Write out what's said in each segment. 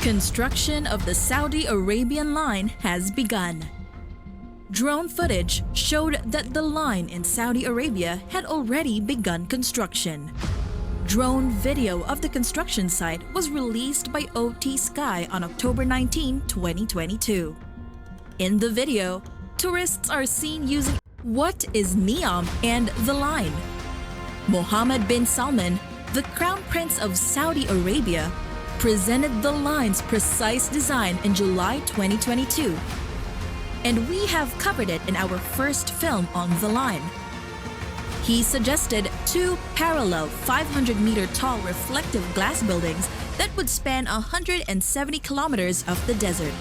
Construction of the Saudi Arabian line has begun. Drone footage showed that the line in Saudi Arabia had already begun construction. Drone video of the construction site was released by OT Sky on October 19, 2022. In the video, tourists are seen using what is NEOM and the line. Mohammed bin Salman, the Crown Prince of Saudi Arabia, presented the line's precise design in July 2022. And we have covered it in our first film on the line. He suggested two parallel 500-meter tall reflective glass buildings that would span 170 kilometers of the desert.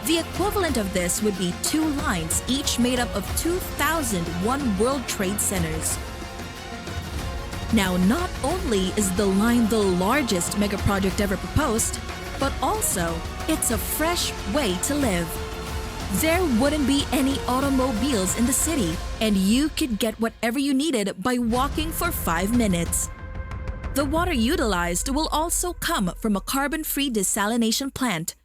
The equivalent of this would be two lines, each made up of 2,001 World Trade Centers. Now, not only is the line the largest megaproject ever proposed, but also it's a fresh way to live. There wouldn't be any automobiles in the city, and you could get whatever you needed by walking for 5 minutes. The water utilized will also come from a carbon-free desalination plant,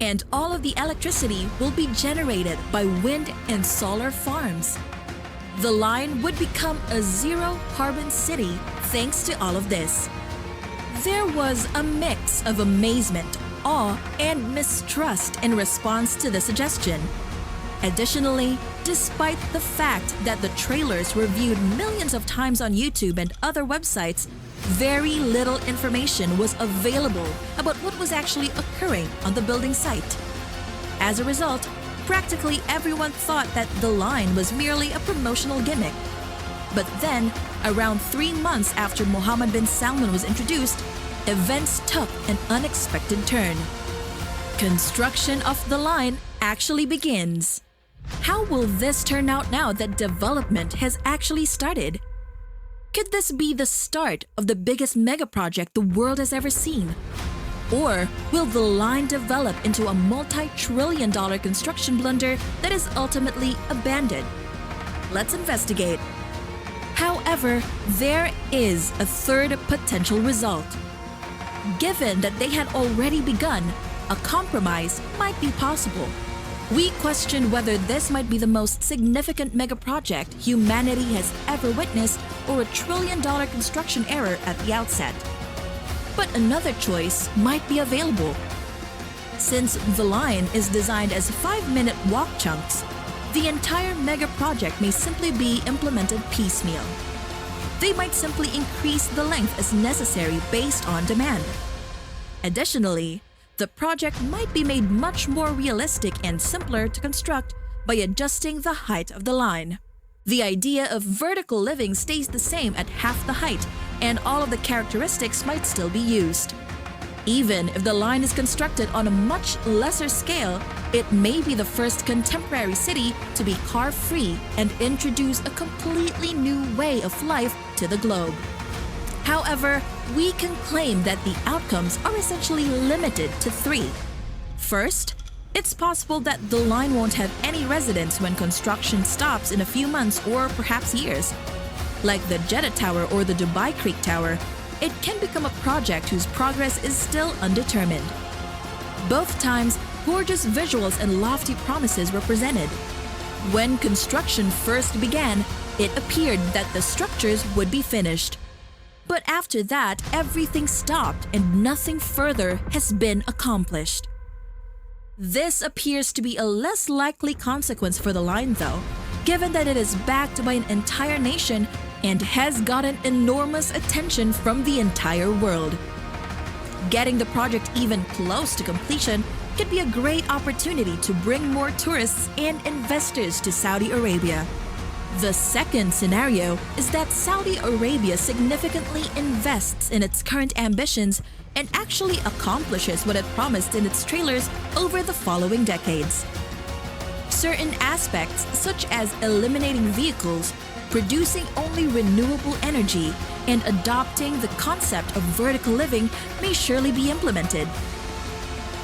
and all of the electricity will be generated by wind and solar farms. The line would become a zero-carbon city thanks to all of this. There was a mix of amazement, awe, and mistrust in response to the suggestion. Additionally, despite the fact that the trailers were viewed millions of times on YouTube and other websites, very little information was available about what was actually occurring on the building site. As a result, practically everyone thought that the line was merely a promotional gimmick. But then, around 3 months after Mohammed bin Salman was introduced, events took an unexpected turn. Construction of the line actually begins. How will this turn out now that development has actually started? Could this be the start of the biggest megaproject the world has ever seen? Or will the line develop into a multi-trillion-dollar construction blunder that is ultimately abandoned? Let's investigate. However, there is a third potential result. Given that they had already begun, a compromise might be possible. We question whether this might be the most significant megaproject humanity has ever witnessed or a trillion-dollar construction error at the outset. But another choice might be available. Since the line is designed as 5-minute walk chunks, the entire megaproject may simply be implemented piecemeal. They might simply increase the length as necessary based on demand. Additionally, the project might be made much more realistic and simpler to construct by adjusting the height of the line. The idea of vertical living stays the same at half the height, and all of the characteristics might still be used. Even if the line is constructed on a much lesser scale, it may be the first contemporary city to be car-free and introduce a completely new way of life to the globe. However, we can claim that the outcomes are essentially limited to 3. First, it's possible that the line won't have any residents when construction stops in a few months or perhaps years. Like the Jeddah Tower or the Dubai Creek Tower, it can become a project whose progress is still undetermined. Both times, gorgeous visuals and lofty promises were presented. When construction first began, it appeared that the structures would be finished. But after that, everything stopped and nothing further has been accomplished. This appears to be a less likely consequence for the line though, given that it is backed by an entire nation and has gotten enormous attention from the entire world. Getting the project even close to completion could be a great opportunity to bring more tourists and investors to Saudi Arabia. The second scenario is that Saudi Arabia significantly invests in its current ambitions and actually accomplishes what it promised in its trailers over the following decades. Certain aspects, such as eliminating vehicles, producing only renewable energy, and adopting the concept of vertical living may surely be implemented.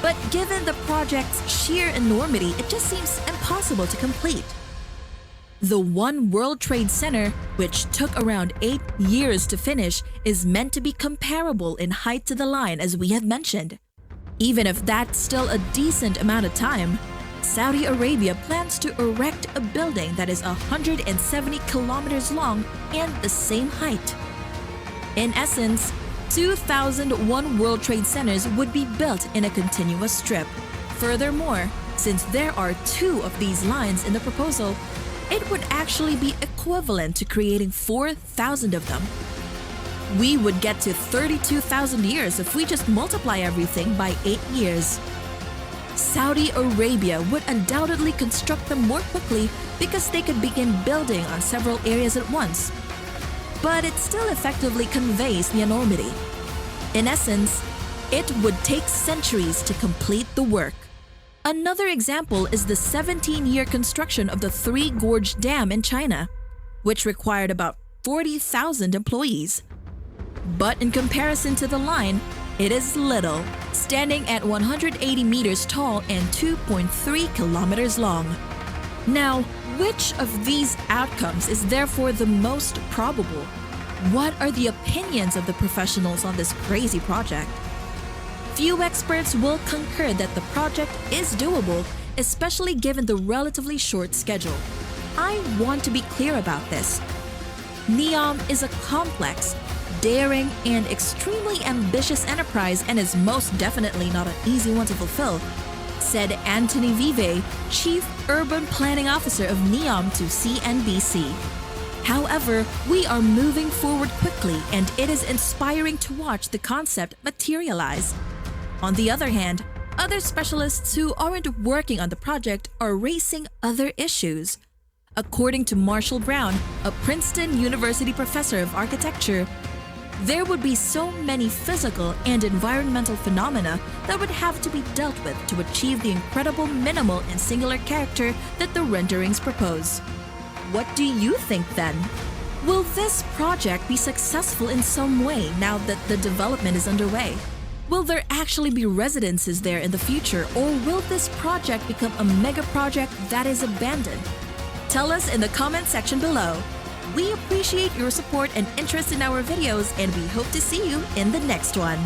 But given the project's sheer enormity, it just seems impossible to complete. The One World Trade Center, which took around 8 years to finish, is meant to be comparable in height to the line as we have mentioned. Even if that's still a decent amount of time, Saudi Arabia plans to erect a building that is 170 kilometers long and the same height. In essence, 2,001 World Trade Centers would be built in a continuous strip. Furthermore, since there are 2 of these lines in the proposal, it would actually be equivalent to creating 4,000 of them. We would get to 32,000 years if we just multiply everything by 8 years. Saudi Arabia would undoubtedly construct them more quickly because they could begin building on several areas at once. But it still effectively conveys the enormity. In essence, it would take centuries to complete the work. Another example is the 17-year construction of the Three Gorge Dam in China, which required about 40,000 employees. But in comparison to the line, it is little, standing at 180 meters tall and 2.3 kilometers long. Now, which of these outcomes is therefore the most probable? What are the opinions of the professionals on this crazy project? Few experts will concur that the project is doable, especially given the relatively short schedule. I want to be clear about this. NEOM is a complex, daring, and extremely ambitious enterprise and is most definitely not an easy one to fulfill, said Anthony Vive, Chief Urban Planning Officer of NEOM to CNBC. However, we are moving forward quickly and it is inspiring to watch the concept materialize. On the other hand, other specialists who aren't working on the project are raising other issues. According to Marshall Brown, a Princeton University professor of architecture, there would be so many physical and environmental phenomena that would have to be dealt with to achieve the incredible minimal and singular character that the renderings propose. What do you think then? Will this project be successful in some way now that the development is underway? Will there actually be residences there in the future, or will this project become a mega project that is abandoned? Tell us in the comment section below. We appreciate your support and interest in our videos, and we hope to see you in the next one.